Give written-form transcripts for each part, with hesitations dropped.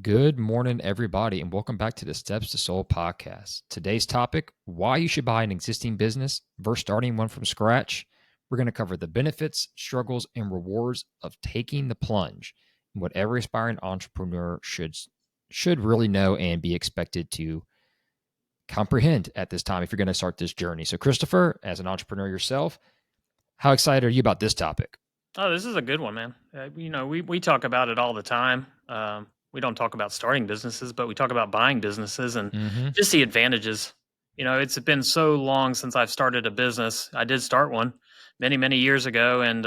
Good morning, everybody, and welcome back to the Steps to Soul podcast. Today's topic, why you should buy an existing business versus starting one from scratch. We're going to cover the benefits, struggles, and rewards of taking the plunge, and what every aspiring entrepreneur should really know and be expected to comprehend at this time if you're going to start this journey. So, Christopher, as an entrepreneur yourself, how excited are you about this topic? Oh, this is a good one, man. We talk about it all the time. We don't talk about starting businesses, but we talk about buying businesses and Mm-hmm. just the advantages. It's been so long since I've started a business. I did start one many, many years ago, and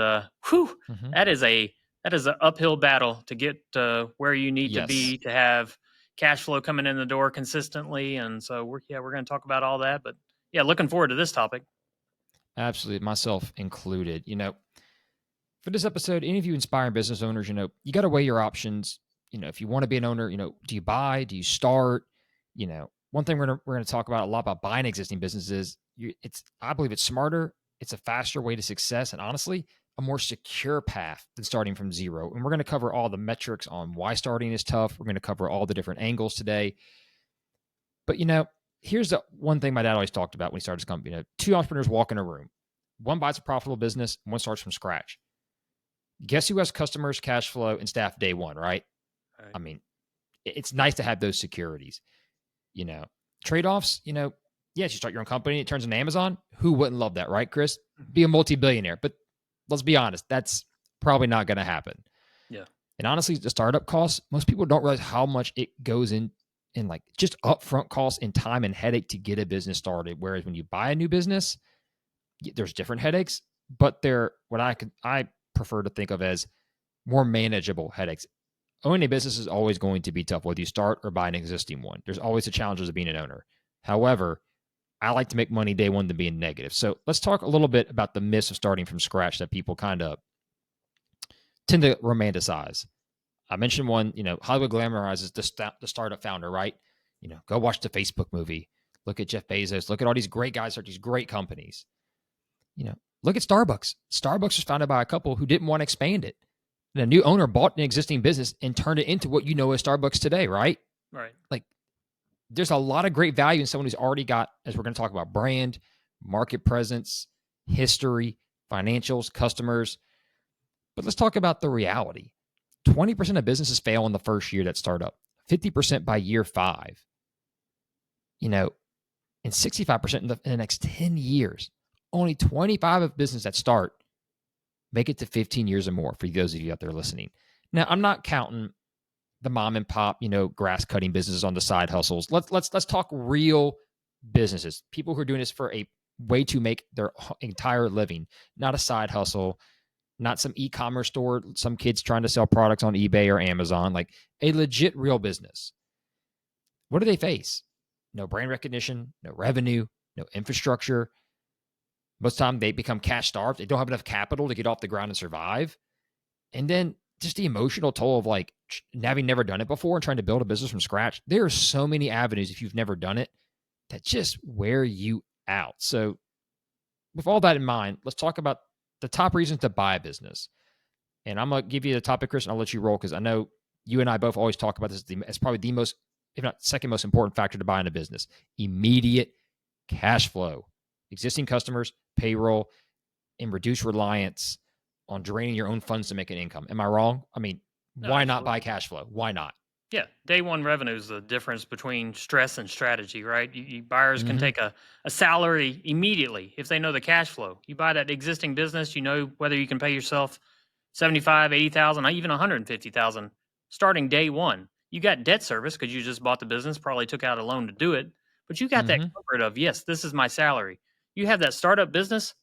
whew, Mm-hmm. that is a that is an uphill battle to get where you need to Yes. be to have cash flow coming in the door consistently. And so we're going to talk about all that. But yeah, looking forward to this topic. Absolutely, myself included. For this episode, any of you inspiring business owners, you got to weigh your options. If you want to be an owner, do you buy? Do you start? One thing we're gonna talk about a lot about buying existing businesses. I believe it's smarter. It's a faster way to success, and honestly, a more secure path than starting from zero. And we're going to cover all the metrics on why starting is tough. We're going to cover all the different angles today. But here's the one thing my dad always talked about when he started his company. Two entrepreneurs walk in a room. One buys a profitable business, and one starts from scratch. Guess who has customers, cash flow, and staff day one, right? All right. I mean, it's nice to have those securities. You know, Trade-offs, yes, you start your own company, it turns into Amazon. Who wouldn't love that, right, Chris? Be a multi-billionaire. But let's be honest, that's probably not going to happen. Yeah. And honestly, the startup costs, most people don't realize how much it goes in like just upfront costs and time and headache to get a business started. Whereas when you buy a new business, there's different headaches, but they're what I prefer to think of as more manageable headaches. Owning a business is always going to be tough, whether you start or buy an existing one. There's always the challenges of being an owner. However, I like to make money day one than being negative. So let's talk a little bit about the myths of starting from scratch that people kind of tend to romanticize. I mentioned one, Hollywood glamorizes the startup founder, right? Go watch the Facebook movie. Look at Jeff Bezos. Look at all these great guys start these great companies. Look at Starbucks. Starbucks was founded by a couple who didn't want to expand it. And a new owner bought an existing business and turned it into what you know as Starbucks today, right? Right. Like, there's a lot of great value in someone who's already got, as we're going to talk about, brand, market presence, history, financials, customers. But let's talk about the reality. 20% of businesses fail in the first year that start up, 50% by year 5, and 65% in the next 10 years. Only 25 of business that start make it to 15 years or more for those of you out there listening. Now, I'm not counting the mom and pop, grass cutting businesses on the side hustles. Let's talk real businesses. People who are doing this for a way to make their entire living, not a side hustle, not some e-commerce store, some kids trying to sell products on eBay or Amazon, like a legit real business. What do they face? No brand recognition, no revenue, no infrastructure. Most of the time they become cash starved. They don't have enough capital to get off the ground and survive. And then just the emotional toll of like having never done it before and trying to build a business from scratch. There are so many avenues if you've never done it that just wear you out. So with all that in mind, let's talk about the top reasons to buy a business. And I'm going to give you the topic, Chris, and I'll let you roll because I know you and I both always talk about this. It's probably the most, if not second most important factor to buying a business. Immediate cash flow, existing customers, payroll, and reduce reliance on draining your own funds to make an income. Am I wrong? I mean, No, why not buy absolutely. cash flow? Why not? Yeah, day one revenue is the difference between stress and strategy, right? Buyers can Mm-hmm. take a salary immediately if they know the cash flow. You buy that existing business, you know whether you can pay yourself 75, 80,000, even 150,000 starting day one. You got debt service because you just bought the business, probably took out a loan to do it, but you got that Mm-hmm. comfort of, yes, this is my salary. You have that startup business,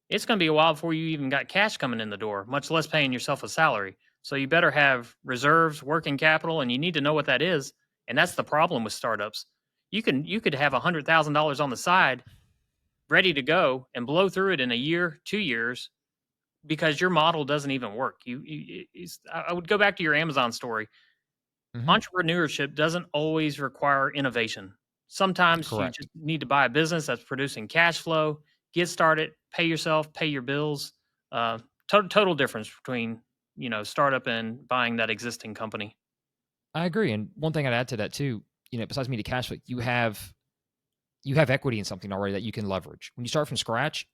it's going to be a while before you even got cash coming in the door, much less paying yourself a salary. So you better have reserves, working capital, and you need to know what that is. And that's the problem with startups. You could have $100,000 on the side ready to go and blow through it in a year, 2 years, because your model doesn't even work. I would go back to your Amazon story. Mm-hmm. Entrepreneurship doesn't always require innovation. Sometimes you Correct. just need to buy a business that's producing cash flow, get started, pay yourself, pay your bills. Total difference between startup and buying that existing company. I agree. And one thing I'd add to that too, besides immediate cash flow, you have equity in something already that you can leverage. When you start from scratch,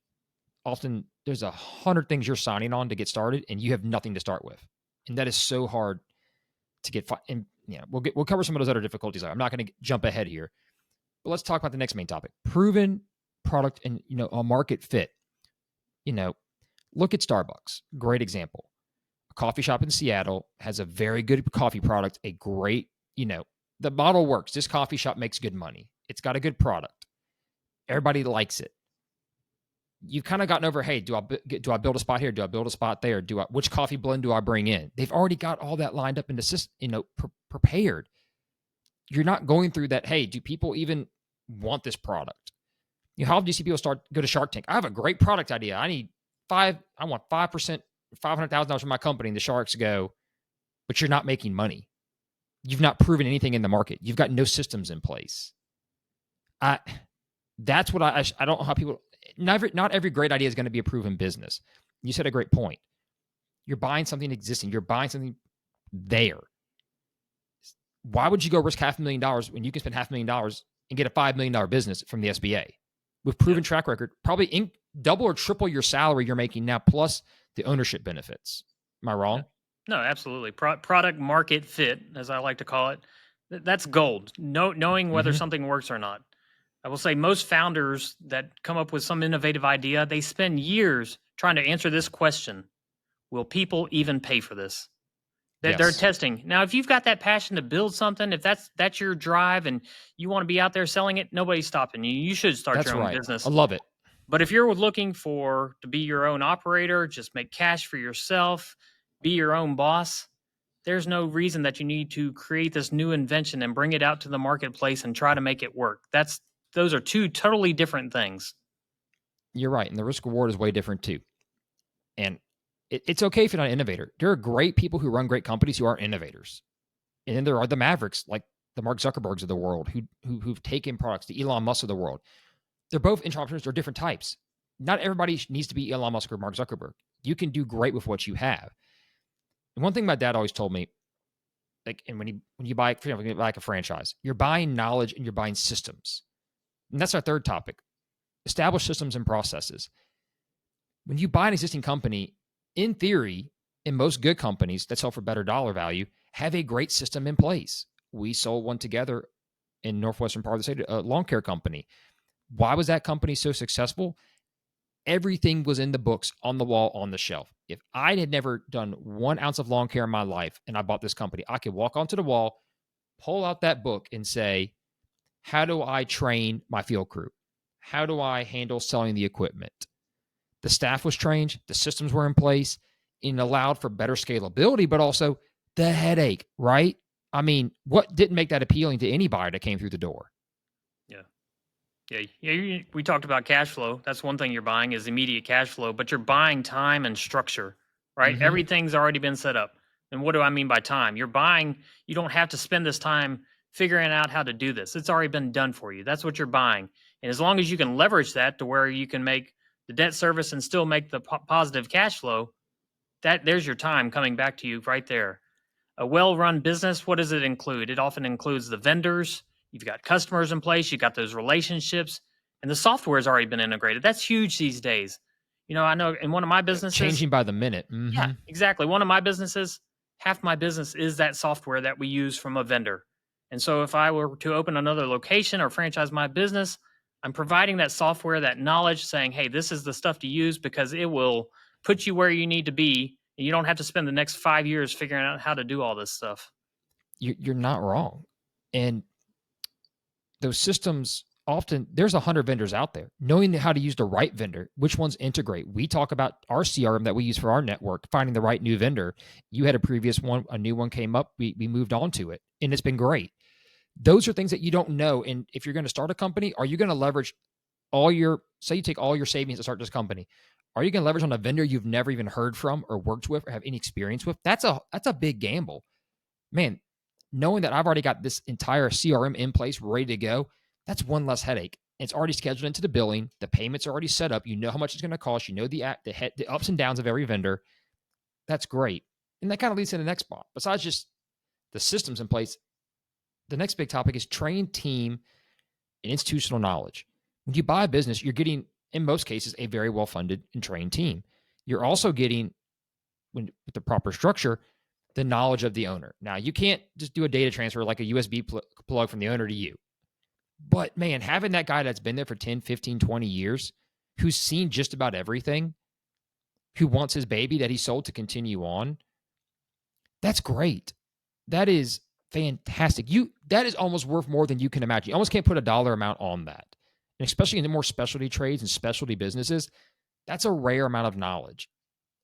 often there's 100 things you're signing on to get started, and you have nothing to start with, and that is so hard to get. And we'll cover some of those other difficulties. I'm not going to jump ahead here, but let's talk about the next main topic: proven product and a market fit. Look at Starbucks. Great example. A coffee shop in Seattle has a very good coffee product. A great, the model works. This coffee shop makes good money. It's got a good product. Everybody likes it. You've kind of gotten over, hey, do I build a spot here? Do I build a spot there? Which coffee blend do I bring in? They've already got all that lined up into prepared. You're not going through that. Hey, do people even want this product? How often do you see people go to Shark Tank? I have a great product idea. I want 5%, $500,000 from my company. And the Sharks go, but you're not making money. You've not proven anything in the market. You've got no systems in place. That's what I don't know how people. Not every great idea is going to be a proven business. You said a great point. You're buying something existing. You're buying something there. Why would you go risk $500,000 when you can spend $500,000 and get a $5 million business from the SBA with proven track record, probably double or triple your salary you're making now, plus the ownership benefits? Am I wrong? No, absolutely. Product market fit, as I like to call it, that's gold. Knowing whether something works or not. I will say most founders that come up with some innovative idea, they spend years trying to answer this question: will people even pay for this? They're testing. Now, if you've got that passion to build something, if that's your drive and you want to be out there selling it, nobody's stopping you. You should start your own business. I love it. But if you're looking to be your own operator, just make cash for yourself, be your own boss, there's no reason that you need to create this new invention and bring it out to the marketplace and try to make it work. Those are two totally different things. You're right. And the risk reward is way different too. And it's okay if you're not an innovator. There are great people who run great companies who aren't innovators. And then there are the mavericks, like the Mark Zuckerbergs of the world, who've taken products, the Elon Musk of the world. They're both entrepreneurs. They're different types. Not everybody needs to be Elon Musk or Mark Zuckerberg. You can do great with what you have. And one thing my dad always told me, and when you buy like a franchise, you're buying knowledge and you're buying systems. And that's our third topic: establish systems and processes. When you buy an existing company, in theory, in most good companies that sell for better dollar value, have a great system in place. We sold one together in northwestern part of the state, a lawn care company. Why was that company so successful? Everything was in the books, on the wall, on the shelf. If I had never done 1 ounce of lawn care in my life and I bought this company, I could walk onto the wall, pull out that book and say, how do I train my field crew? How do I handle selling the equipment? The staff was trained, the systems were in place, and allowed for better scalability, but also the headache, right? I mean, what didn't make that appealing to any buyer that came through the door? Yeah. We talked about cash flow. That's one thing you're buying is immediate cash flow, but you're buying time and structure, right? Everything's already been set up. And what do I mean by time? You don't have to spend this time figuring out how to do this. It's already been done for you. That's what you're buying. And as long as you can leverage that to where you can make the debt service and still make the positive cash flow, there's your time coming back to you right there. A well-run business, what does it include? It often includes the vendors. You've got customers in place. You've got those relationships. And the software has already been integrated. That's huge these days. I know in one of my businesses. Changing by the minute. Yeah, exactly. One of my businesses, half my business is that software that we use from a vendor. And so if I were to open another location or franchise my business, I'm providing that software, that knowledge, saying, hey, this is the stuff to use because it will put you where you need to be. And you don't have to spend the next 5 years figuring out how to do all this stuff. You're not wrong. And those systems, often there's 100 vendors out there. Knowing how to use the right vendor, which ones integrate. We talk about our CRM that we use for our network, finding the right new vendor. You had a previous one, a new one came up. We moved on to it, and it's been great. Those are things that you don't know. And if you're going to start a company, are you going to leverage say you take all your savings to start this company? Are you going to leverage on a vendor you've never even heard from or worked with or have any experience with? That's a big gamble. Man, knowing that I've already got this entire CRM in place, ready to go, that's one less headache. It's already scheduled into the billing. The payments are already set up. You know how much it's going to cost. You know the ups and downs of every vendor. That's great. And that kind of leads to the next spot. Besides just the systems in place. The next big topic is trained team and institutional knowledge. When you buy a business, you're getting, in most cases, a very well-funded and trained team. You're also getting, with the proper structure, the knowledge of the owner. Now, you can't just do a data transfer like a USB plug from the owner to you. But man, having that guy that's been there for 10, 15, 20 years, who's seen just about everything, who wants his baby that he sold to continue on, that's great. That is fantastic. That is almost worth more than you can imagine. You almost can't put a dollar amount on that. And especially in the more specialty trades and specialty businesses, that's a rare amount of knowledge.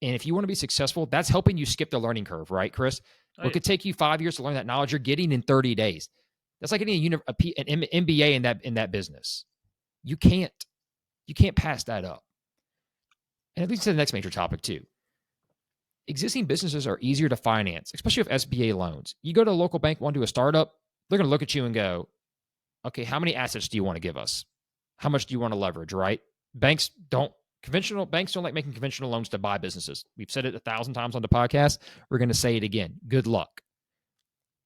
And if you want to be successful, that's helping you skip the learning curve, right, Chris? What could take you 5 years to learn that knowledge, you're getting in 30 days. That's like getting an MBA in that business. You can't pass that up. And it leads to the next major topic too. Existing businesses are easier to finance, especially with SBA loans. You go to a local bank, want to do a startup, they're going to look at you and go, okay, how many assets do you want to give us? How much do you want to leverage, right? Conventional banks don't like making conventional loans to buy businesses. We've said it 1,000 times on the podcast. We're going to say it again. Good luck.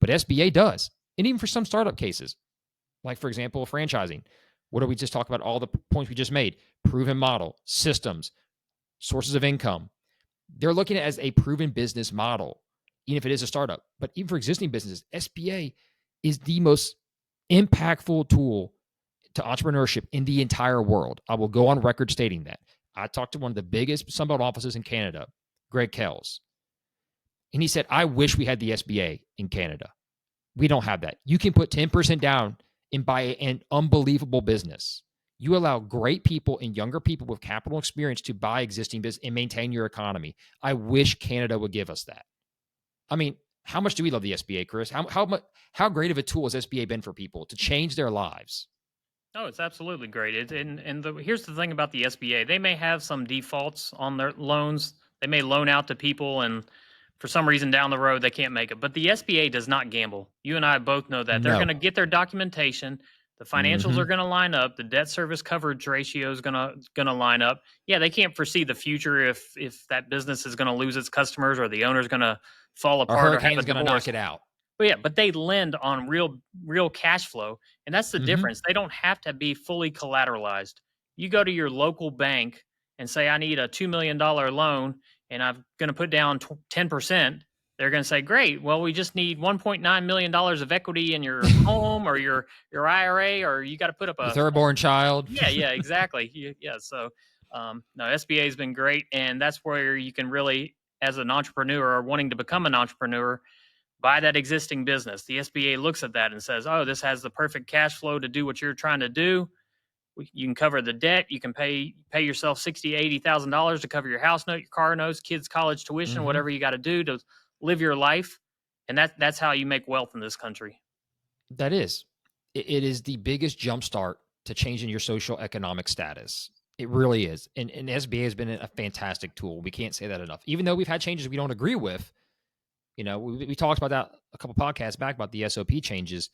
But SBA does. And even for some startup cases, like for example, franchising. What did we just talk about? All the points we just made: proven model, systems, sources of income. They're looking at it as a proven business model, even if it is a startup. But even for existing businesses, SBA is the most impactful tool to entrepreneurship in the entire world. I will go on record stating that. I talked to one of the biggest Sunbelt offices in Canada, Greg Kells, and he said, I wish we had the SBA in Canada. We don't have that. You can put 10% down and buy an unbelievable business. You allow great people and younger people with capital experience to buy existing business and maintain your economy. I wish Canada would give us that. I mean, how much do we love the SBA, Chris? How great of a tool has SBA been for people to change their lives? Oh, it's absolutely great. Here's the thing about the SBA. They may have some defaults on their loans. They may loan out to people, and for some reason down the road, they can't make it. But the SBA does not gamble. You and I both know that. They're going to get their documentation. The financials are going to line up. The debt service coverage ratio is going to line up. Yeah, they can't foresee the future if that business is going to lose its customers or the owner's going to fall apart or hurricane's going to knock it out. But they lend on real cash flow, and that's the difference. They don't have to be fully collateralized. You go to your local bank and say, I need a $2 million loan, and I'm going to put down 10%. They're going to say, great. Well, we just need $1.9 million of equity in your home or your IRA, or you got to put up a third-born child. Yeah, exactly. So, no, SBA has been great, and that's where you can really, as an entrepreneur or wanting to become an entrepreneur, buy that existing business. The SBA looks at that and says, oh, this has the perfect cash flow to do what you're trying to do. You can cover the debt. You can pay yourself $60,000, $80,000 to cover your house note, your car notes, kids' college tuition, whatever you got to do to live your life. And that's how you make wealth in this country. That is. It is the biggest jumpstart to changing your social economic status. It really is. And SBA has been a fantastic tool. We can't say that enough. Even though we've had changes we don't agree with, we talked about that a couple podcasts back about the SOP changes.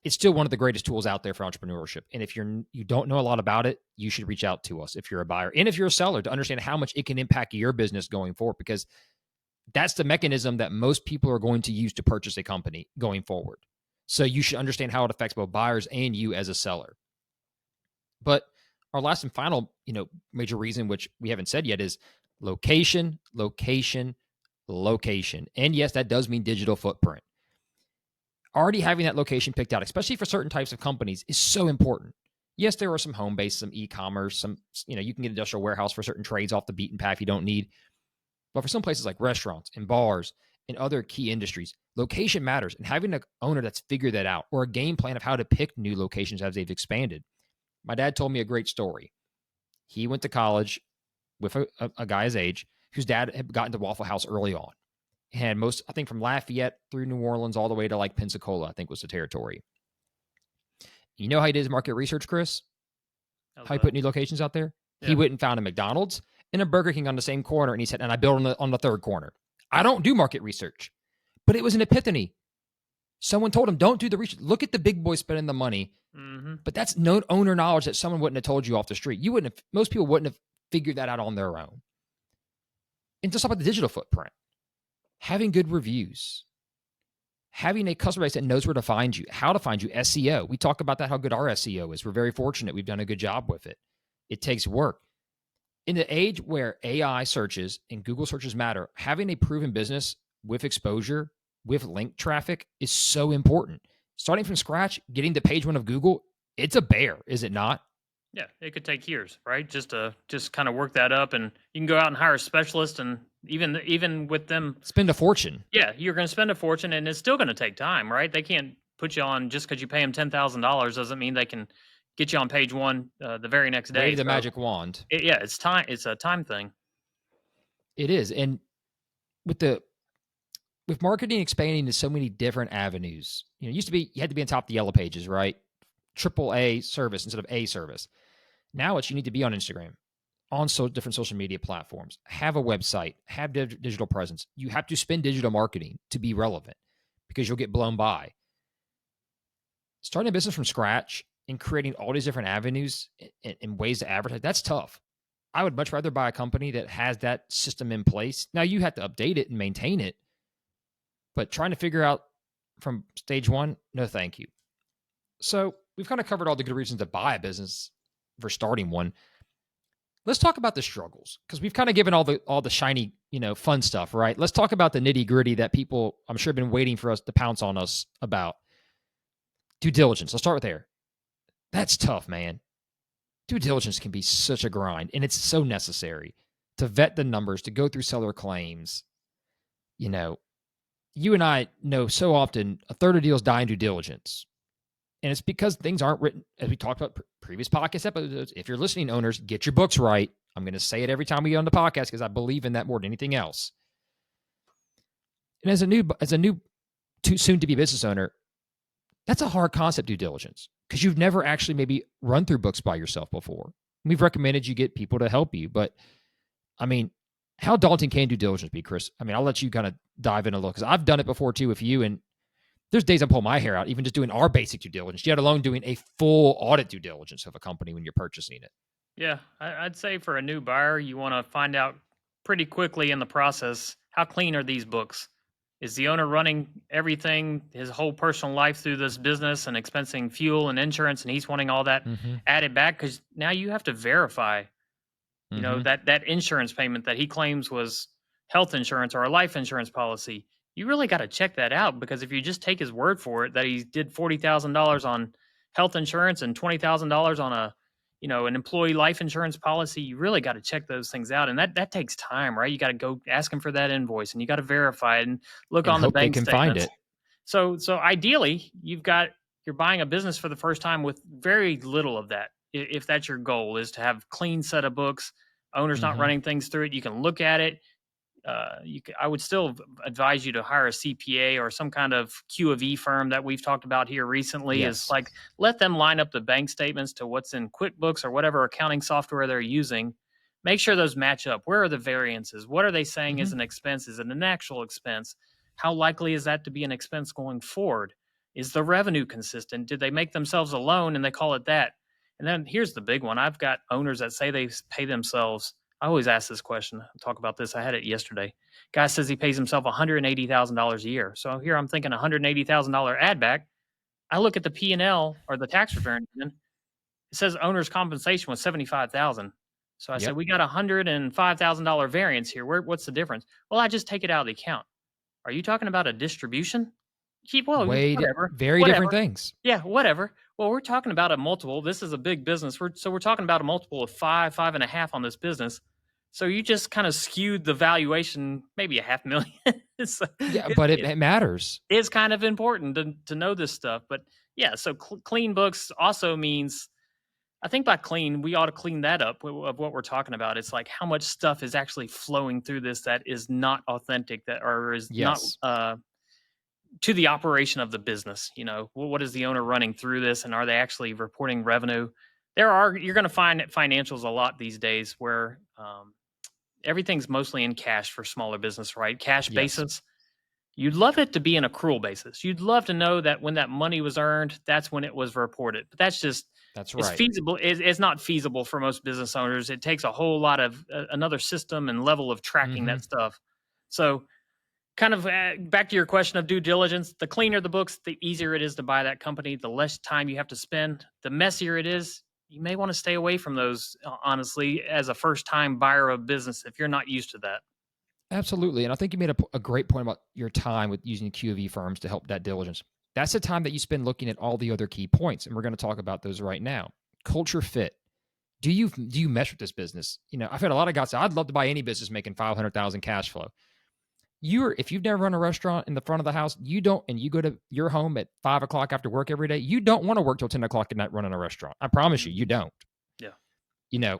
It's still one of the greatest tools out there for entrepreneurship. And if you don't know a lot about it, you should reach out to us if you're a buyer and if you're a seller to understand how much it can impact your business going forward, because that's the mechanism that most people are going to use to purchase a company going forward. So you should understand how it affects both buyers and you as a seller. But our last and final, major reason, which we haven't said yet, is location, location, location. And yes, that does mean digital footprint. Already having that location picked out, especially for certain types of companies, is so important. Yes, there are some home-based, some e-commerce, some, you can get industrial warehouse for certain trades off the beaten path you don't need. But for some places like restaurants and bars and other key industries, location matters. And having an owner that's figured that out, or a game plan of how to pick new locations as they've expanded. My dad told me a great story. He went to college with a guy his age whose dad had gotten to Waffle House early on. He had I think from Lafayette through New Orleans all the way to like Pensacola, I think was the territory. You know how he did his market research, Chris? How he put new locations out there? Yeah. He went and found a McDonald's and a Burger King on the same corner, and he said, and I built on the third corner. I don't do market research, but it was an epiphany. Someone told him, don't do the research. Look at the big boys spending the money. But that's no owner knowledge that someone wouldn't have told you off the street. Most people wouldn't have figured that out on their own. And just talk about the digital footprint. Having good reviews, having a customer base that knows where to find you, how to find you, SEO. We talk about that, how good our SEO is. We're very fortunate. We've done a good job with it. It takes work. In the age where AI searches and Google searches matter, having a proven business with exposure, with link traffic is so important. Starting from scratch, getting to page one of Google, it's a bear, is it not? Yeah, it could take years, right? Just kind of work that up, and you can go out and hire a specialist, and even with them, Spend a fortune. yeah, you're going to spend a fortune, and it's still going to take time, right? They can't put you on just because you pay them $10,000 doesn't mean they can get you on page one the very next day. Wave the So magic wand. yeah, it's time. It's a time thing. It is. And with the with marketing expanding to so many different avenues, it used to be you had to be on top of the yellow pages, right? Triple A service instead of A service. Now it's you need to be on Instagram, on different social media platforms, have a website, have digital presence. You have to spend digital marketing to be relevant because you'll get blown by. Starting a business from scratch and creating all these different avenues and ways to advertise, that's tough. I would much rather buy a company that has that system in place. Now you have to update it and maintain it, but trying to figure out from stage one, no thank you. So we've kind of covered all the good reasons to buy a business for starting one. Let's talk about the struggles, because we've kind of given all the shiny, fun stuff, right? Let's talk about the nitty gritty that people, I'm sure, have been waiting for us to pounce on us about. Due diligence. I'll start with there. That's tough, man. Due diligence can be such a grind, and it's so necessary to vet the numbers, to go through seller claims. You and I know so often a third of deals die in due diligence. And it's because things aren't written, as we talked about previous podcast episodes. If you're listening, owners, get your books right. I'm going to say it every time we get on the podcast because I believe in that more than anything else. And as a new soon to be business owner, that's a hard concept, due diligence, because you've never actually maybe run through books by yourself before. We've recommended you get people to help you, but I mean, how daunting can due diligence be, Chris? I mean, I'll let you kind of dive in a little, because I've done it before too with you, and there's days I'm pulling my hair out, even just doing our basic due diligence, yet alone doing a full audit due diligence of a company when you're purchasing it. Yeah, I'd say for a new buyer, you want to find out pretty quickly in the process, how clean are these books? Is the owner running everything, his whole personal life through this business and expensing fuel and insurance, and he's wanting all that added back? Because now you have to verify, that insurance payment that he claims was health insurance or a life insurance policy. You really got to check that out, because if you just take his word for it that he did $40,000 on health insurance and $20,000 on an employee life insurance policy, you really got to check those things out. And that takes time, right? You got to go ask him for that invoice, and you got to verify it and look and on the hope they bank can statements. find it. So ideally, you're buying a business for the first time with very little of that. If that's your goal, is to have clean set of books, owners not running things through it, you can look at it. I would still advise you to hire a CPA or some kind of Q of E firm that we've talked about here recently. Yes. Is like, let them line up the bank statements to what's in QuickBooks or whatever accounting software they're using. Make sure those match up. Where are the variances? What are they saying is an expense? Is it an actual expense? How likely is that to be an expense going forward? Is the revenue consistent? Did they make themselves a loan and they call it that? And then here's the big one. I've got owners that say they pay themselves. I always ask this question. I'll talk about this. I had it yesterday. Guy says he pays himself $180,000 a year. So here I'm thinking $180,000 add back. I look at the P&L or the tax return. It says owner's compensation was $75,000. So I said, we got $105,000 variance here. What's the difference? Well, I just take it out of the account. Are you talking about a distribution? Very different things. Yeah, whatever. Well, we're talking about a multiple. This is a big business. We're talking about a multiple of 5.5 on this business. So you just kind of skewed the valuation, maybe $500,000. But it matters. It's kind of important to know this stuff. But yeah, so clean books also means, I think by clean, we ought to clean that up of what we're talking about. It's like how much stuff is actually flowing through this that is not authentic, or is not to the operation of the business. What is the owner running through this, and are they actually reporting revenue? You're going to find financials a lot these days where everything's mostly in cash for smaller business, right? Cash basis. You'd love it to be an accrual basis. You'd love to know that when that money was earned, that's when it was reported. But that's right. It's feasible. It's not feasible for most business owners. It takes a whole lot of another system and level of tracking that stuff. So kind of back to your question of due diligence, the cleaner the books, the easier it is to buy that company, the less time you have to spend, the messier it is. You may want to stay away from those, honestly, as a first-time buyer of business if you're not used to that. Absolutely. And I think you made a great point about your time with using QV firms to help that diligence. That's the time that you spend looking at all the other key points. And we're going to talk about those right now. Culture fit. Do you mesh with this business? I've had a lot of guys say, I'd love to buy any business making 500,000 cash flow. If you've never run a restaurant in the front of the house, you don't, and you go to your home at 5 o'clock after work every day, you don't want to work till 10 o'clock at night running a restaurant. I promise you don't. Yeah.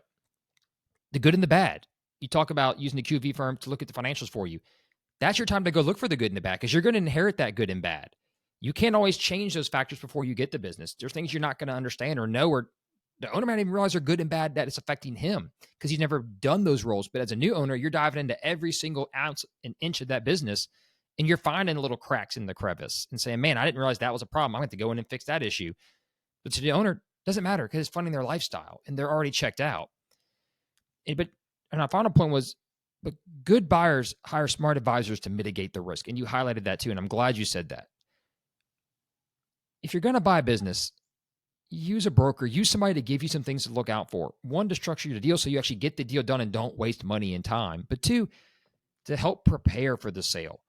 The good and the bad. You talk about using the QV firm to look at the financials for you. That's your time to go look for the good and the bad, because you're going to inherit that good and bad. You can't always change those factors before you get the business. There's things you're not going to understand or know, or the owner might not even realize they're good and bad that it's affecting him because he's never done those roles. But as a new owner, you're diving into every single ounce and inch of that business, and you're finding little cracks in the crevice and saying, man, I didn't realize that was a problem. I'm going to go in and fix that issue. But to the owner, it doesn't matter because it's funding their lifestyle and they're already checked out. And our final point was, but good buyers hire smart advisors to mitigate the risk. And you highlighted that too. And I'm glad you said that. If you're going to buy a business, use a broker, use somebody to give you some things to look out for. One, to structure your deal so you actually get the deal done and don't waste money and time. But two, to help prepare for the sale.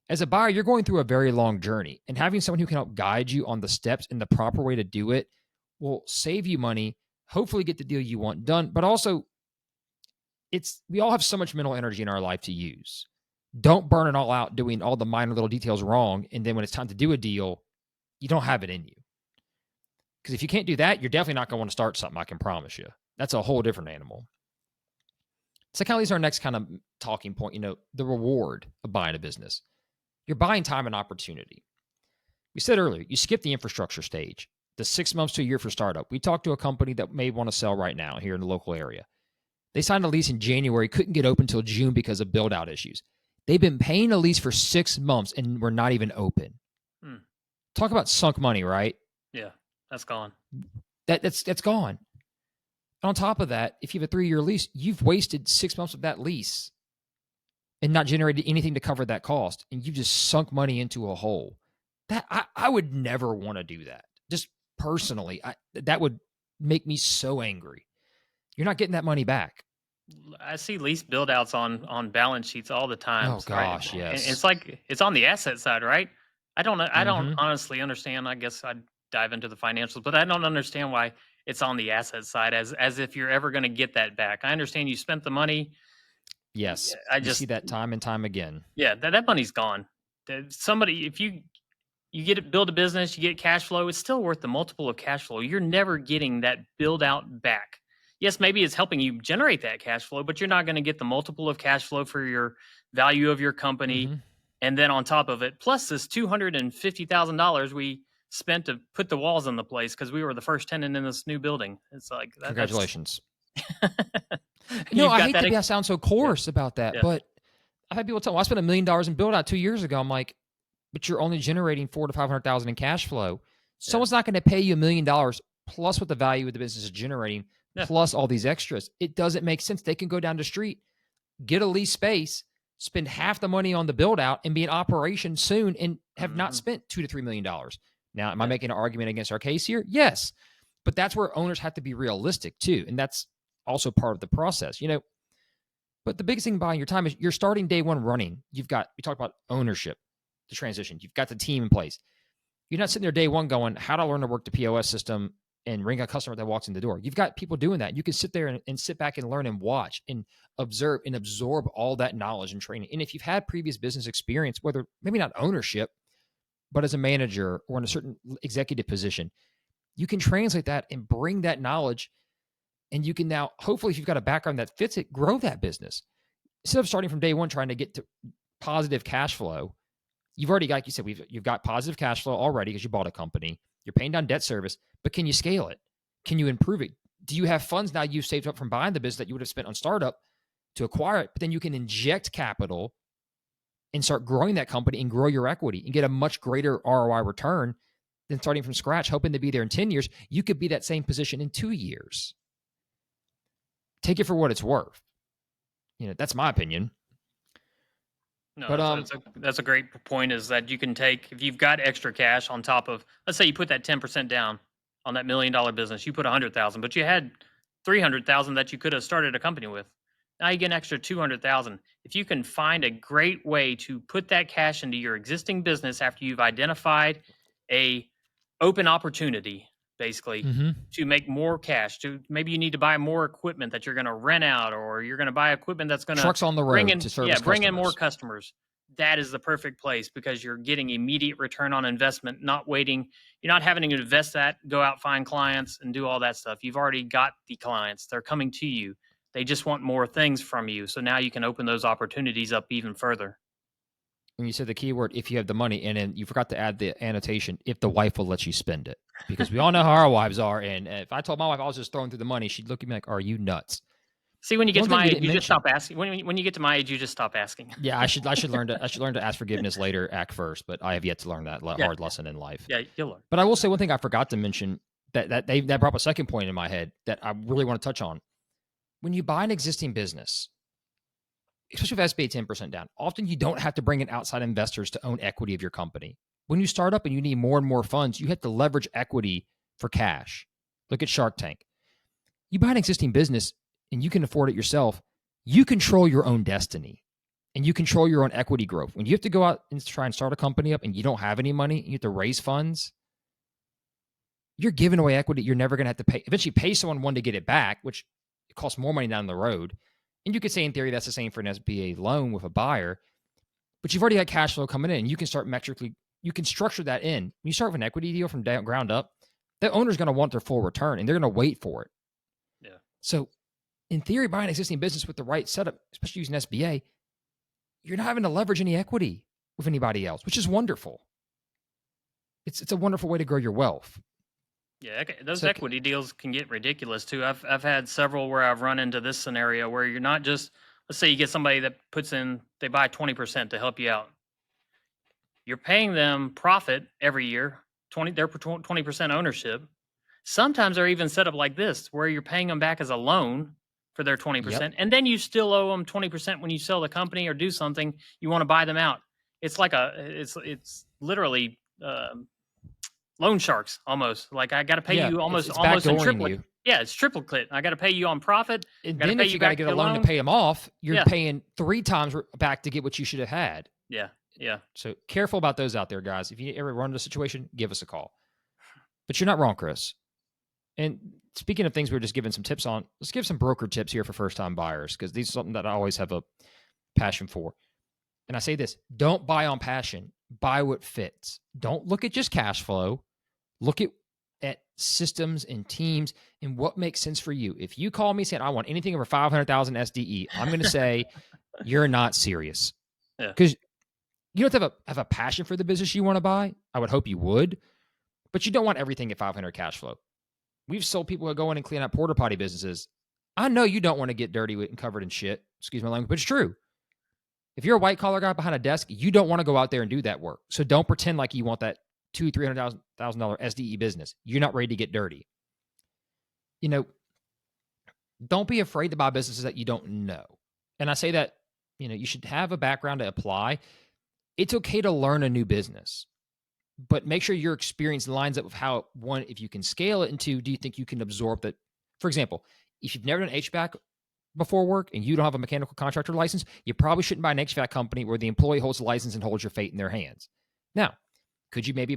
As a buyer, you're going through a very long journey, and having someone who can help guide you on the steps and the proper way to do it will save you money, hopefully get the deal you want done. But also, we all have so much mental energy in our life to use. Don't burn it all out doing all the minor little details wrong. And then when it's time to do a deal, you don't have it in you. Because if you can't do that, you're definitely not going to want to start something, I can promise you. That's a whole different animal. So kind of leads to our next kind of talking point, the reward of buying a business. You're buying time and opportunity. We said earlier, you skip the infrastructure stage, the 6 months to a year for startup. We talked to a company that may want to sell right now here in the local area. They signed a lease in January, couldn't get open until June because of build-out issues. They've been paying a lease for 6 months and we're not even open. Talk about sunk money, right? Yeah, that's gone. That's gone. On top of that, if you have a 3-year lease, you've wasted 6 months of that lease and not generated anything to cover that cost, and you've just sunk money into a hole. That I would never want to do that. Just personally, that would make me so angry. You're not getting that money back. I see lease build outs on balance sheets all the time. Oh gosh, right? yes. And it's like it's on the asset side, right? I don't honestly understand. I guess I'd dive into the financials, but I don't understand why it's on the asset side as if you're ever going to get that back. I understand you spent the money. Yes, I see that time and time again. Yeah, that money's gone. Somebody, if you build a business, you get cash flow, it's still worth the multiple of cash flow. You're never getting that build out back. Yes, maybe it's helping you generate that cash flow, but you're not going to get the multiple of cash flow for your value of your company. And then on top of it, plus this $250,000 we spent to put the walls in the place because we were the first tenant in this new building. It's like congratulations. I hate to sound so coarse about that, but I've had people tell me, I spent $1 million in build out 2 years ago. I'm like, but you're only generating $400,000 to $500,000 in cash flow. Someone's not going to pay you $1 million plus what the value of the business is generating, plus all these extras. It doesn't make sense. They can go down the street, get a lease space, spend half the money on the build out, and be in operation soon and have not spent $2 to $3 million. Now, am I making an argument against our case here? Yes. But that's where owners have to be realistic too. And that's also part of the process, But the biggest thing buying your time is you're starting day one running. We talked about ownership, the transition. You've got the team in place. You're not sitting there day one going, how do I learn to work the POS system and ring a customer that walks in the door? You've got people doing that. You can sit there and sit back and learn and watch and observe and absorb all that knowledge and training. And if you've had previous business experience, whether maybe not ownership, but as a manager or in a certain executive position, you can translate that and bring that knowledge. And you can now, hopefully, if you've got a background that fits it, grow that business. Instead of starting from day one trying to get to positive cash flow, you've already got, like you said, you've got positive cash flow already because you bought a company. You're paying down debt service, but can you scale it? Can you improve it? Do you have funds now you've saved up from buying the business that you would have spent on startup to acquire it? But then you can inject capital and start growing that company and grow your equity and get a much greater ROI return than starting from scratch, hoping to be there in 10 years. You could be that same position in 2 years. Take it for what it's worth. That's my opinion. No, But that's a great point. Is that you can take if you've got extra cash on top of, let's say you put that 10% down on that $1 million business, you put 100,000, but you had 300,000 that you could have started a company with. Now you get an extra 200,000. If you can find a great way to put that cash into your existing business after you've identified a open opportunity, basically, mhm. to make more cash, to maybe you need to buy more equipment that you're going to rent out, or you're going to buy equipment that's going to Trucks on the bring road in, to service bring in more customers. customers. That is the perfect place because you're getting immediate return on investment, not waiting. You're not having to invest that, go out, find clients and do all that stuff. You've already got the clients. They're coming to you. They just want more things from you. So now you can open those opportunities up even further. And you said the keyword, if you have the money, and then you forgot to add the annotation, if the wife will let you spend it. Because we all know how our wives are. And if I told my wife I was just throwing through the money, she'd look at me like, are you nuts? See, when you get One to thing my we age, didn't you just mention. stop asking. When you get to my age, you just stop asking. Yeah, I should learn to ask forgiveness later, act first, but I have yet to learn that Yeah, hard lesson in life. yeah, you'll learn. But I will say one thing I forgot to mention that brought up a second point in my head that I really want to touch on. When you buy an existing business, especially with SBA 10% down, often you don't have to bring in outside investors to own equity of your company. When you start up and you need more and more funds, you have to leverage equity for cash. Look at Shark Tank. You buy an existing business and you can afford it yourself, you control your own destiny and you control your own equity growth. When you have to go out and try and start a company up and you don't have any money, you have to raise funds, you're giving away equity you're never going to have to pay. Eventually pay someone one to get it back, which it costs more money down the road. And you could say in theory that's the same for an SBA loan with a buyer, but you've already got cash flow coming in. You can start metrically, you can structure that in. When you start with an equity deal from ground up, the owner's going to want their full return and they're going to wait for it. Yeah. So in theory, buying an existing business with the right setup, especially using SBA, you're not having to leverage any equity with anybody else, which is wonderful. It's a wonderful way to grow your wealth. Yeah, those equity deals can get ridiculous too. I've had several where I've run into this scenario where you're not just, let's say you get somebody that puts in, they buy 20% to help you out. You're paying them profit every year, they're 20% ownership. Sometimes they're even set up like this, where you're paying them back as a loan for their 20%, Yep. and then you still owe them 20% when you sell the company or do something you want to buy them out. It's like it's literally loan sharks almost. Like I got to pay you almost it's in backdooring triplet. you. Yeah, it's triplicate. I got to pay you on profit. And Gotta then pay if you you got to back get a your loan to loan. pay them off, you're Yeah. paying 3 times back to get what you should have had. Yeah, yeah. So careful about those out there, guys. If you ever run into a situation, give us a call. But you're not wrong, Chris. And speaking of things we were just giving some tips on, let's give some broker tips here for first-time buyers because these are something that I always have a passion for. And I say this, don't buy on passion. Buy what fits. Don't look at just cash flow. Look at systems and teams and what makes sense for you. If you call me saying, I want anything over 500,000 SDE, I'm going to say, you're not serious. Because you don't have a passion for the business you want to buy. I would hope you would. But you don't want everything at 500 cash flow. We've sold people who go in and clean up porta potty businesses. I know you don't want to get dirty and covered in shit. Excuse my language, but it's true. If you're a white collar guy behind a desk, you don't want to go out there and do that work. So don't pretend like you want that $200,000, $300,000 SDE business. You're not ready to get dirty. Don't be afraid to buy businesses that you don't know. And I say that, you should have a background to apply. It's okay to learn a new business, but make sure your experience lines up with how, one, if you can scale it, and two, do you think you can absorb that? For example, if you've never done HVAC before work and you don't have a mechanical contractor license, you probably shouldn't buy an HVAC company where the employee holds the license and holds your fate in their hands. Now, could you maybe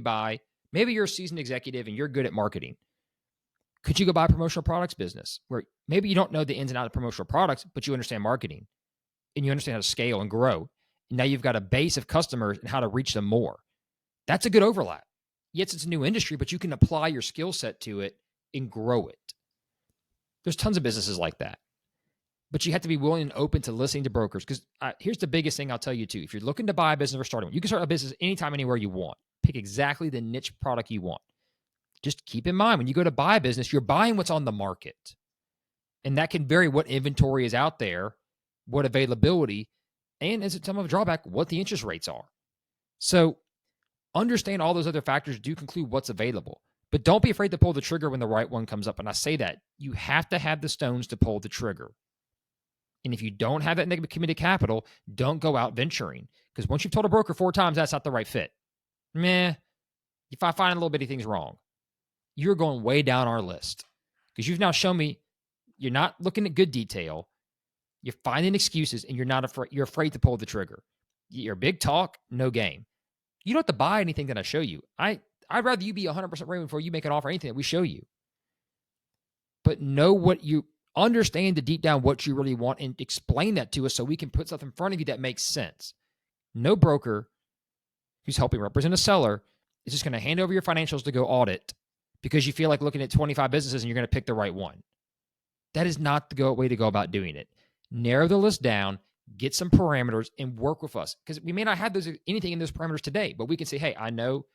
you're a seasoned executive and you're good at marketing. Could you go buy a promotional products business where maybe you don't know the ins and outs of promotional products, but you understand marketing and you understand how to scale and grow. And now you've got a base of customers and how to reach them more. That's a good overlap. Yes, it's a new industry, but you can apply your skill set to it and grow it. There's tons of businesses like that. But you have to be willing and open to listening to brokers. Because here's the biggest thing I'll tell you too. If you're looking to buy a business or starting one, you can start a business anytime, anywhere you want. Pick exactly the niche product you want. Just keep in mind, when you go to buy a business, you're buying what's on the market. And that can vary what inventory is out there, what availability, and as some of a drawback, what the interest rates are. So understand all those other factors do conclude what's available. But don't be afraid to pull the trigger when the right one comes up. And I say that. You have to have the stones to pull the trigger. And if you don't have that negative committed capital, don't go out venturing. Because once you've told a broker 4 times that's not the right fit, meh, if I find little bitty things wrong, you're going way down our list. Because you've now shown me you're not looking at good detail. You're finding excuses, and you're afraid to pull the trigger. You're big talk, no game. You don't have to buy anything that I show you. I'd rather you be 100% right before you make an offer anything that we show you. But know what you understand the deep down what you really want and explain that to us so we can put stuff in front of you that makes sense. No broker who's helping represent a seller is just going to hand over your financials to go audit because you feel like looking at 25 businesses and you're going to pick the right one. That is not the way to go about doing it. Narrow the list down, get some parameters, and work with us. Because we may not have anything in those parameters today, but we can say, hey, I know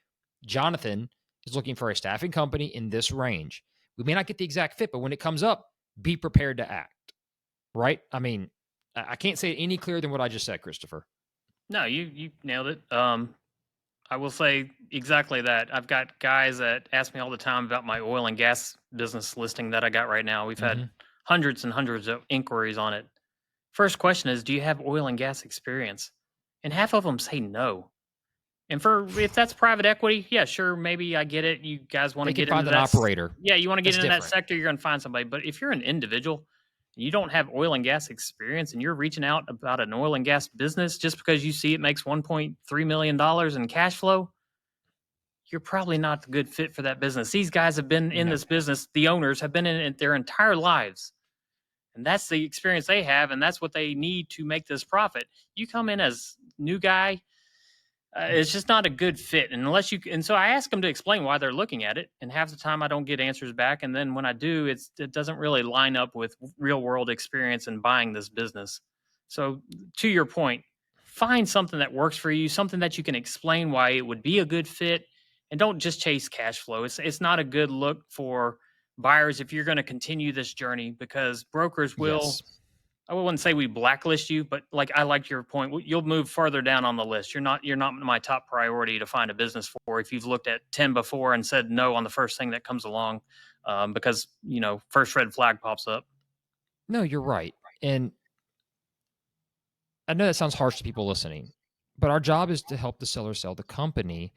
Jonathan is looking for a staffing company in this range. We may not get the exact fit, but when it comes up, be prepared to act. Right? I mean, I can't say it any clearer than what I just said, Christopher. No, you nailed it. I will say exactly that. I've got guys that ask me all the time about my oil and gas business listing that I got right now. We've had hundreds and hundreds of inquiries on it. First question is, do you have oil and gas experience? And half of them say no. And if that's private equity, yeah, sure, maybe I get it. You guys want to get into that operator. Yeah, you want to get into that sector, you're going to find somebody. But if you're an individual and you don't have oil and gas experience and you're reaching out about an oil and gas business just because you see it makes $1.3 million in cash flow, you're probably not the good fit for that business. These guys have been in this business. The owners have been in it their entire lives. And that's the experience they have, and that's what they need to make this profit. You come in as new guy, it's just not a good fit. And so I ask them to explain why they're looking at it. And half the time I don't get answers back. And then when I do, it doesn't really line up with real world experience in buying this business. So to your point, find something that works for you, something that you can explain why it would be a good fit, and don't just chase cash flow. It's not a good look for buyers if you're going to continue this journey, because brokers will, yes. I wouldn't say we blacklist you, but I like your point. You'll move further down on the list. You're not my top priority to find a business for if you've looked at 10 before and said no on the first thing that comes along, because, first red flag pops up. No, you're right. And I know that sounds harsh to people listening, but our job is to help the seller sell the company.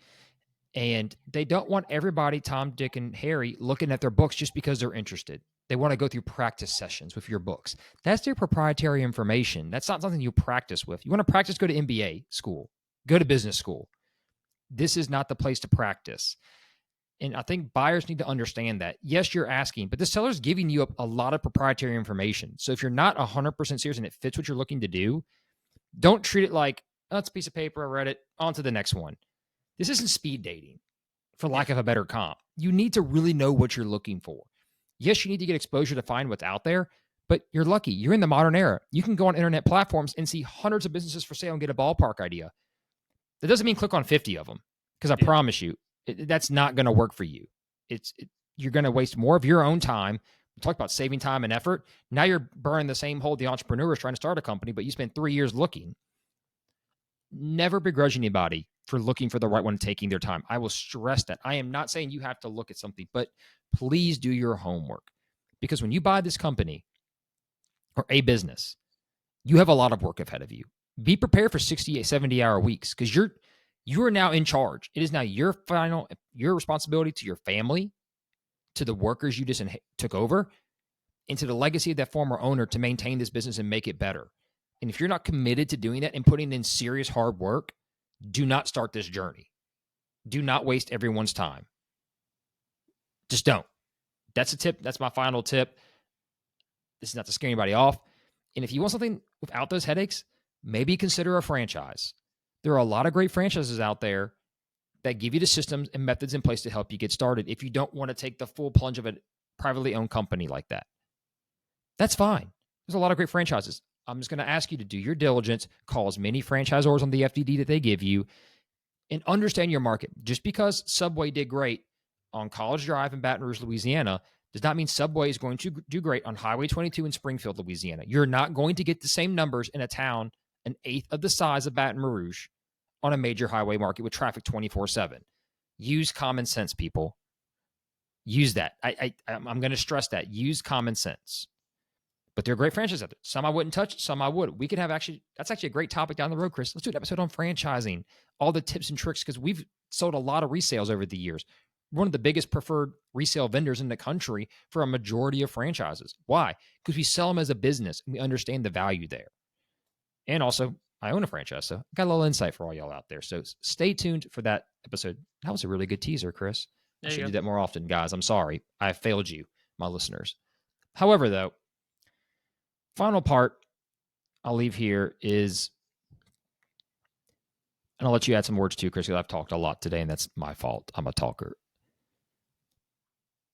And they don't want everybody, Tom, Dick, and Harry, looking at their books just because they're interested. They want to go through practice sessions with your books. That's their proprietary information. That's not something you practice with. You want to practice, go to MBA school, go to business school. This is not the place to practice. And I think buyers need to understand that. Yes, you're asking, but the seller's giving you a lot of proprietary information. So if you're not 100% serious and it fits what you're looking to do, don't treat it like, oh, it's a piece of paper, I read it, on to the next one. This isn't speed dating, for lack of a better comp. You need to really know what you're looking for. Yes, you need to get exposure to find what's out there, but you're lucky. You're in the modern era. You can go on internet platforms and see hundreds of businesses for sale and get a ballpark idea. That doesn't mean click on 50 of them, because I promise you, that's not going to work for you. You're going to waste more of your own time. We talked about saving time and effort. Now you're burning the same hole the entrepreneur is trying to start a company, but you spent 3 years looking. Never begrudge anybody for looking for the right one, taking their time. I will stress that. I am not saying you have to look at something, but please do your homework. Because when you buy this company or a business, you have a lot of work ahead of you. Be prepared for 68, 70-hour weeks, because you are now in charge. It is now your responsibility to your family, to the workers you just took over, and to the legacy of that former owner to maintain this business and make it better. And if you're not committed to doing that and putting in serious hard work, do not start this journey. Do not waste everyone's time. Just don't. That's a tip. That's my final tip. This is not to scare anybody off. And if you want something without those headaches, maybe consider a franchise. There are a lot of great franchises out there that give you the systems and methods in place to help you get started if you don't want to take the full plunge of a privately owned company like that. That's fine. There's a lot of great franchises. I'm just going to ask you to do your diligence, call as many franchisors on the FDD that they give you, and understand your market. Just because Subway did great on College Drive in Baton Rouge, Louisiana, does not mean Subway is going to do great on Highway 22 in Springfield, Louisiana. You're not going to get the same numbers in a town an eighth of the size of Baton Rouge on a major highway market with traffic 24/7. Use common sense, people. Use that. I'm going to stress that. Use common sense. But there are great franchises out there. Some I wouldn't touch, some I would. We could have that's actually a great topic down the road, Chris. Let's do an episode on franchising, all the tips and tricks, because we've sold a lot of resales over the years. One of the biggest preferred resale vendors in the country for a majority of franchises. Why? Because we sell them as a business and we understand the value there. And also, I own a franchise, so I got a little insight for all y'all out there. So stay tuned for that episode. That was a really good teaser, Chris. I should do that more often, guys. I'm sorry. I failed you, my listeners. However, though, final part I'll leave here is, and I'll let you add some words too, Chris, because I've talked a lot today, and that's my fault. I'm a talker.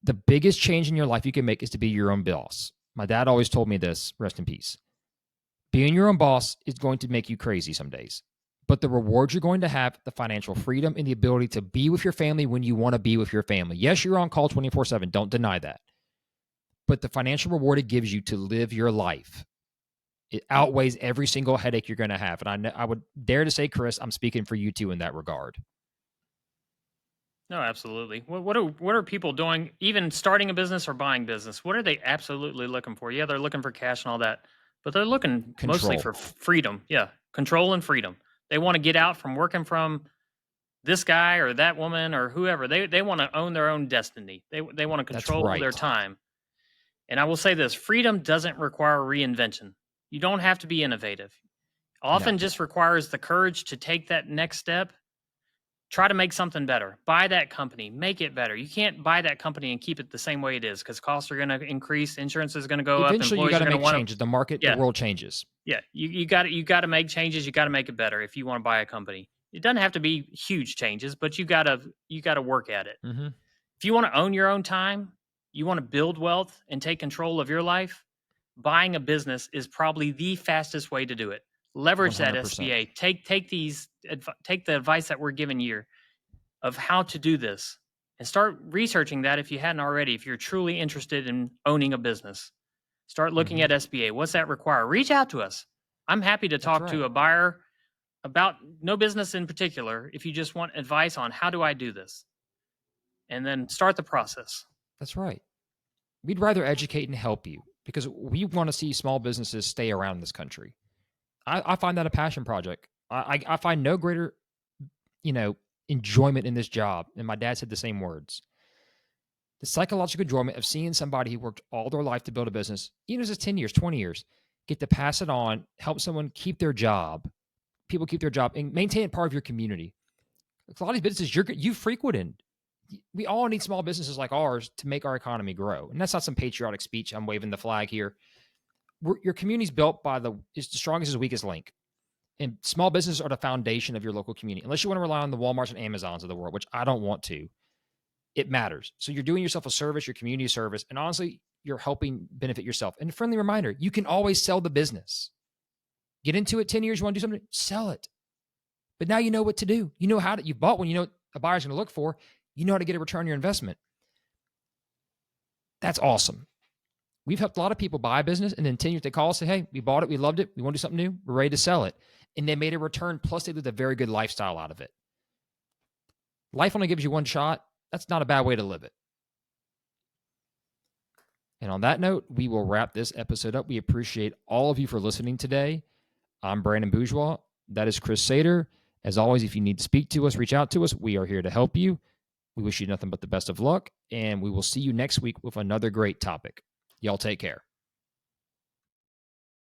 The biggest change in your life you can make is to be your own boss. My dad always told me this, rest in peace. Being your own boss is going to make you crazy some days, but the rewards you're going to have, the financial freedom and the ability to be with your family when you want to be with your family. Yes, you're on call 24/7. Don't deny that. But the financial reward it gives you to live your life, it outweighs every single headache you're going to have. And I would dare to say, Chris, I'm speaking for you too in that regard. No, absolutely. What are people doing, even starting a business or buying business? What are they absolutely looking for? Yeah, they're looking for cash and all that, but they're looking mostly for freedom. Yeah, control and freedom. They want to get out from working from this guy or that woman or whoever. They want to own their own destiny. They want to control their time. And I will say this, freedom doesn't require reinvention. You don't have to be innovative. Often just requires the courage to take that next step. Try to make something better. Buy that company. Make it better. You can't buy that company and keep it the same way it is because costs are going to increase. Insurance is going to go up. Eventually, you got to make changes. The market, the world changes. Yeah, you got to make changes. You got to make it better if you want to buy a company. It doesn't have to be huge changes, but you got to work at it. Mm-hmm. If you want to own your own time, you want to build wealth and take control of your life, buying a business is probably the fastest way to do it. Leverage 100%. That SBA. Take the advice that we're giving you of how to do this and start researching that if you hadn't already. If you're truly interested in owning a business, start looking at SBA. What's that require? Reach out to us. I'm happy to talk to a buyer about no business in particular. If you just want advice on how do I do this, and then start the process. That's right. We'd rather educate and help you because we want to see small businesses stay around this country. I find that a passion project. I find no greater, enjoyment in this job. And my dad said the same words. The psychological enjoyment of seeing somebody who worked all their life to build a business, even if it's 10 years, 20 years, get to pass it on, help someone keep their job, people keep their job, and maintain it part of your community. A lot of these businesses you've frequented. We all need small businesses like ours to make our economy grow. And that's not some patriotic speech. I'm waving the flag here. Your community's built it's the strongest as weakest link. And small businesses are the foundation of your local community. Unless you want to rely on the Walmarts and Amazons of the world, which I don't want to, it matters. So you're doing yourself a service, your community service, and honestly, you're helping benefit yourself. And a friendly reminder, you can always sell the business. Get into it 10 years, you want to do something, sell it. But now you know what to do. You know how to, you bought one, you know what a buyer's going to look for. You know how to get a return on your investment. That's awesome. We've helped a lot of people buy a business, and then 10 years they call us, say, hey, we bought it, we loved it, we want to do something new, we're ready to sell it. And they made a return, plus they lived a very good lifestyle out of it. Life only gives you one shot. That's not a bad way to live it. And on that note, we will wrap this episode up. We appreciate all of you for listening today. I'm Brandon Bourgeois. That is Chris Sater. As always, if you need to speak to us, reach out to us. We are here to help you. We wish you nothing but the best of luck, and we will see you next week with another great topic. Y'all take care.